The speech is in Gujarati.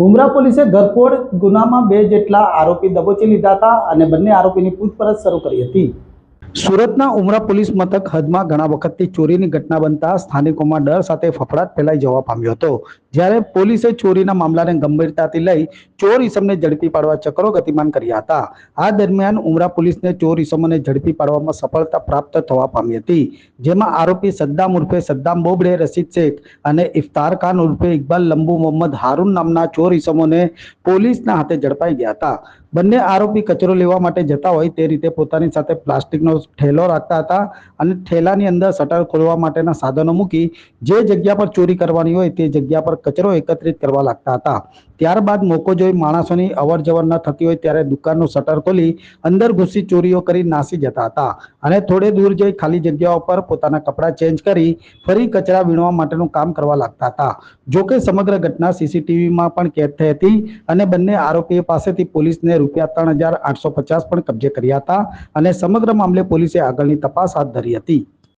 ઉમરા પોલીસે ઘરફોડ ગુનામાં 2 જેટલા આરોપી દબોચી લીધા હતા અને બંને આરોપીની પૂછપરછ શરૂ કરી હતી। સુરતના ઉમરા પોલીસ મથક હદમાં ઘણા વખતથી ચોરીની ઘટના બનતા સ્થાનિકોમાં ડર સાથે ફફડાટ ફેલાઈ જવા પામ્યો હતો। જ્યારે પોલીસે ચોરીના મામલાને ગંભીરતાથી લઈ ચોર ઈસમને ઝડપી પાડવા ચક્રો ગતિમાન કર્યા હતા। આ દરમિયાન ઉમરા પોલીસને ચોર ઈસમોને ઝડપી પાડવામાં સફળતા પ્રાપ્ત થવા પામી હતી, જેમાં આરોપી સદ્દામ ઉર્ફે સદ્દામ બોબડે રશીદ શેખ અને ઇફતાર ખાન ઉર્ફે ઇકબાલ લંબુ મોહમ્મદ હારૂન નામના ચોર ઈસમોને પોલીસના હાથે ઝડપાઈ ગયા હતા। બંને આરોપી કચરો લેવા માટે જતા હોય તે રીતે પોતાની સાથે પ્લાસ્ટિકનો ઠેલો રાખતા હતા અને ઠેલાની અંદર શટર ખોલવા માટેના સાધનો મૂકી જે જગ્યા પર ચોરી કરવાની હોય તે જગ્યા પર કચરો એકત્રિત કરવા લાગતા હતા। ત્યારબાદ મોકો જોઈ માણસોની અવર જવર ન થતી હોય ત્યારે દુકાનનું શટર ખોલી અંદર ઘૂસી ચોરીઓ કરી નાસી જતા હતા અને થોડે દૂર જઈ ખાલી જગ્યાઓ પર પોતાના કપડાં ચેન્જ કરી ફરી કચરા વીણવા માટેનું કામ કરવા લાગતા હતા। જોકે સમગ્ર ઘટના સીસીટીવીમાં પણ કેદ થઈ હતી અને બંને આરોપીઓ પાસેથી પોલીસને ₹3,850 પણ કબજે કર્યા હતા અને સમગ્ર મામલે પોલીસે આગળની તપાસ હાથ ધરી હતી।